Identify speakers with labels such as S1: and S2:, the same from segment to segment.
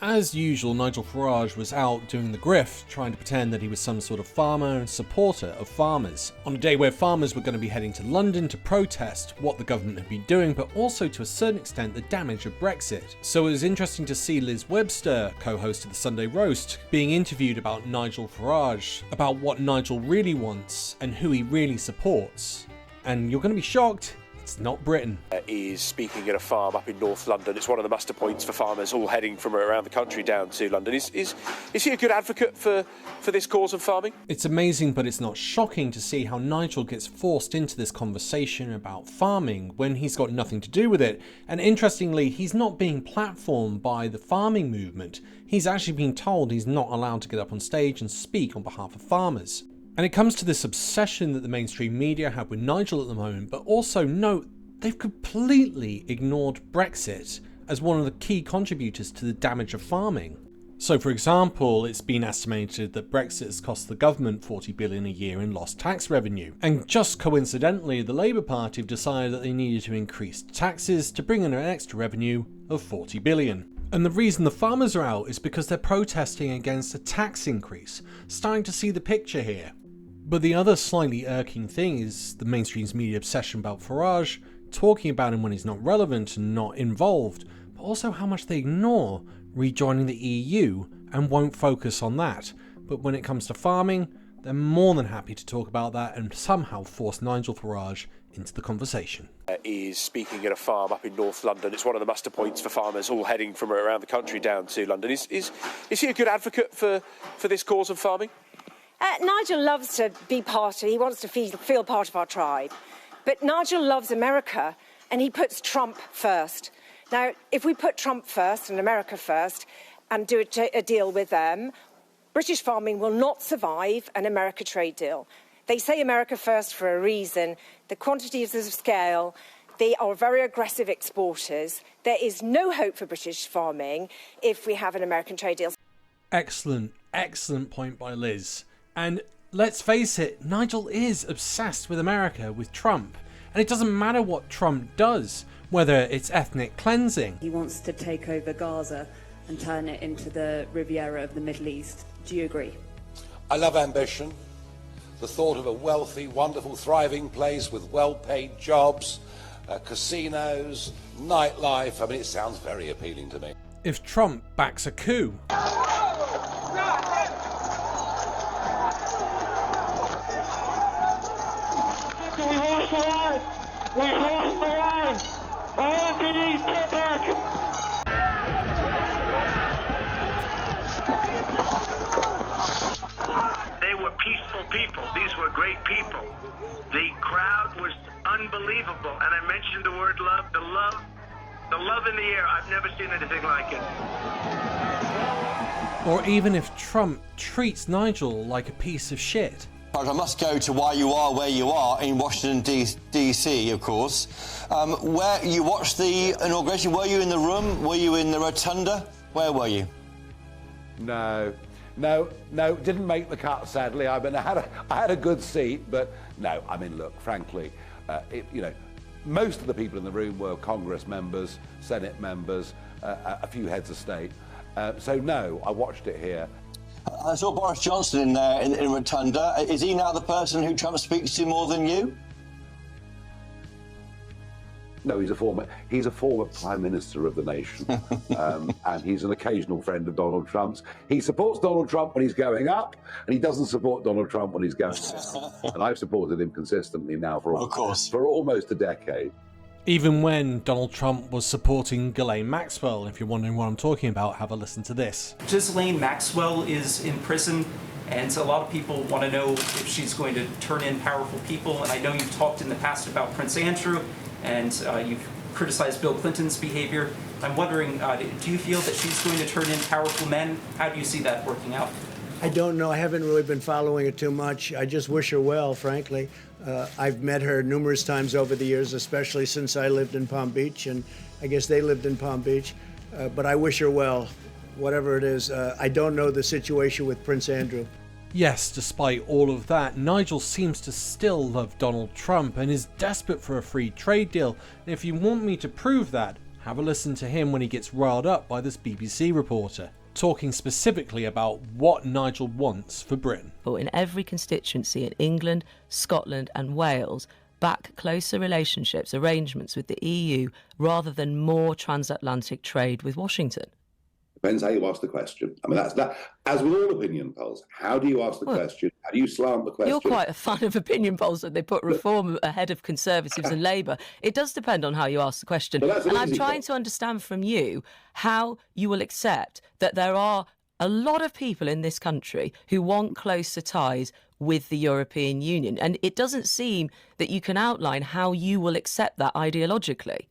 S1: As usual, Nigel Farage was out doing the grift, trying to pretend that he was some sort of farmer and supporter of farmers. On a day where farmers were going to be heading to London to protest what the government had been doing, but also to a certain extent the damage of Brexit. So it was interesting to see Liz Webster, co-host of the Sunday Roast, being interviewed about Nigel Farage, about what Nigel really wants and who he really supports. And you're going to be shocked. It's not Britain.
S2: Is speaking at a farm up in North London. It's one of the muster points for farmers all heading from around the country down to London. Is he a good advocate for this cause of farming?
S1: It's amazing, but it's not shocking to see how Nigel gets forced into this conversation about farming when he's got nothing to do with it. And interestingly, he's not being platformed by the farming movement. He's actually being told he's not allowed to get up on stage and speak on behalf of farmers. And it comes to this obsession that the mainstream media have with Nigel at the moment, but also note they've completely ignored Brexit as one of the key contributors to the damage of farming. So for example, it's been estimated that Brexit has cost the government $40 billion a year in lost tax revenue. And just coincidentally, the Labour Party have decided that they needed to increase taxes to bring in an extra revenue of $40 billion. And the reason the farmers are out is because they're protesting against a tax increase. Starting to see the picture here. But the other slightly irking thing is the mainstream's media obsession about Farage, talking about him when he's not relevant and not involved, but also how much they ignore rejoining the EU and won't focus on that. But when it comes to farming, they're more than happy to talk about that and somehow force Nigel Farage into the conversation.
S2: Is speaking at a farm up in North London. It's one of the muster points for farmers all heading from around the country down to London. Is he a good advocate for this cause of farming?
S3: Nigel loves to be he wants to feel part of our tribe. But Nigel loves America and he puts Trump first. Now, if we put Trump first and America first and do a deal with them, British farming will not survive an America trade deal. They say America first for a reason. The quantities of scale, they are very aggressive exporters. There is no hope for British farming if we have an American trade deal.
S1: Excellent point by Liz. And let's face it, Nigel is obsessed with America, with Trump. And it doesn't matter what Trump does, whether it's ethnic cleansing.
S4: He wants to take over Gaza and turn it into the Riviera of the Middle East. Do you agree?
S5: I love ambition. The thought of a wealthy, wonderful, thriving place with well-paid jobs, casinos, nightlife. I mean, it sounds very appealing to me.
S1: If Trump backs a coup.
S6: We lost the line! Anthony, get back!
S7: They were peaceful people. These were great people. The crowd was unbelievable. And I mentioned the word love. The love in the air. I've never seen anything like it.
S1: Or even if Trump treats Nigel like a piece of shit.
S8: I must go to why you are where you are in Washington, D.C., of course. Where you watched the inauguration, were you in the room? Were you in the rotunda? Where were you?
S5: No, didn't make the cut, sadly. I mean, I had a good seat, but no, I mean, look, frankly, most of the people in the room were Congress members, Senate members, a few heads of state. So no, I watched it here.
S8: I saw Boris Johnson in there in Rotunda. Is he now the person who Trump speaks to more than you?
S5: No, he's a former Prime Minister of the nation, and he's an occasional friend of Donald Trump's. He supports Donald Trump when he's going up, and he doesn't support Donald Trump when he's going down. And I've supported him consistently now for almost a decade.
S1: Even when Donald Trump was supporting Ghislaine Maxwell. If you're wondering what I'm talking about, have a listen to this.
S9: Ghislaine Maxwell is in prison, and a lot of people want to know if she's going to turn in powerful people. And I know you've talked in the past about Prince Andrew, and you've criticized Bill Clinton's behavior. I'm wondering, do you feel that she's going to turn in powerful men? How do you see that working out?
S10: I don't know. I haven't really been following it too much. I just wish her well, frankly. I've met her numerous times over the years, especially since I lived in Palm Beach, and I guess they lived in Palm Beach. But I wish her well, whatever it is. I don't know the situation with Prince Andrew.
S1: Yes, despite all of that, Nigel seems to still love Donald Trump and is desperate for a free trade deal. And if you want me to prove that, Have a listen to him when he gets riled up by this BBC reporter, talking specifically about what Nigel wants for Britain.
S11: In every constituency in England, Scotland and Wales, back closer relationships, arrangements with the EU, rather than more transatlantic trade with Washington.
S5: Depends how you ask the question. I mean, that's that. As with all opinion polls, how do you ask the question? How do you slant the question?
S11: You're quite a fan of opinion polls that they put reform ahead of Conservatives and Labour. It does depend on how you ask the question. And I'm trying to understand from you how you will accept that there are a lot of people in this country who want closer ties with the European Union. And it doesn't seem that you can outline how you will accept that ideologically.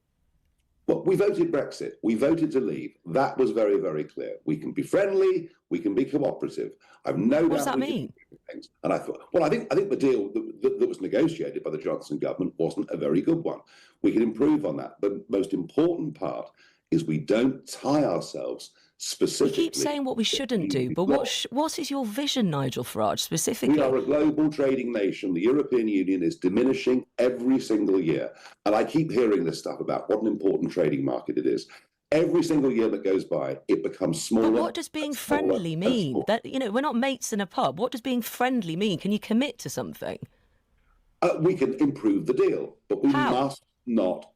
S5: Well, we voted Brexit. We voted to leave. That was very, very clear. We can be friendly. We can be cooperative. I've no doubt.
S11: What does that mean?
S5: Things. And I thought, well, I think the deal that was negotiated by the Johnson government wasn't a very good one. We can improve on that. The most important part is we don't tie ourselves specifically.
S11: You keep saying what we shouldn't do, but what is your vision, Nigel Farage, specifically?
S5: We are a global trading nation. The European Union is diminishing every single year. And I keep hearing this stuff about what an important trading market it is. Every single year that goes by, it becomes smaller.
S11: But what does being friendly mean? That, you know, we're not mates in a pub. What does being friendly mean? Can you commit to something?
S5: We can improve the deal, but we must not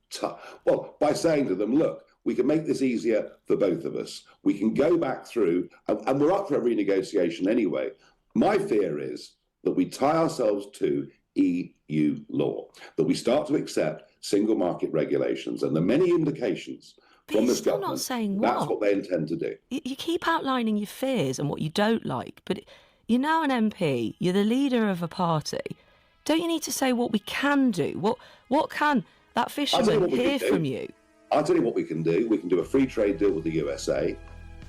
S5: by saying to them, look, we can make this easier for both of us. We can go back through, and we're up for a renegotiation anyway. My fear is that we tie ourselves to EU law, that we start to accept single market regulations, and the many indications from this government,
S11: not saying
S5: that's what they intend to do.
S11: You keep outlining your fears and what you don't like, but you're now an MP, you're the leader of a party. Don't you need to say what we can do? What can that fisherman hear from you?
S5: I'll tell you what we can do. We can do a free trade deal with the USA.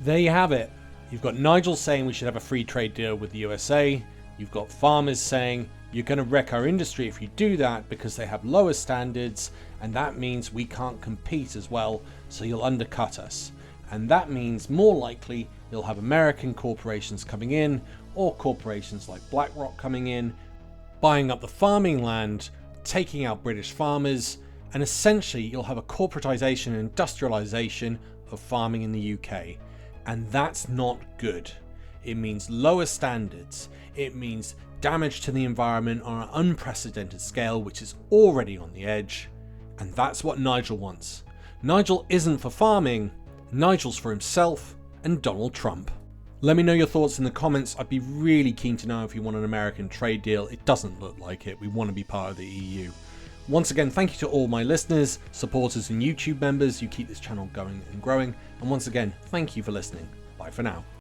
S1: There you have it. You've got Nigel saying we should have a free trade deal with the USA. You've got farmers saying you're going to wreck our industry if you do that because they have lower standards, and that means we can't compete as well, so you'll undercut us. And that means more likely you'll have American corporations coming in, or corporations like BlackRock coming in, buying up the farming land, taking out British farmers, and essentially you'll have a corporatization and industrialization of farming in the UK. And that's not good. It means lower standards. It means damage to the environment on an unprecedented scale, which is already on the edge. And that's what Nigel wants. Nigel isn't for farming. Nigel's for himself and Donald Trump. Let me know your thoughts in the comments. I'd be really keen to know if you want an American trade deal. It doesn't look like it. We want to be part of the EU. Once again, thank you to all my listeners, supporters and YouTube members. You keep this channel going and growing. And once again, thank you for listening. Bye for now.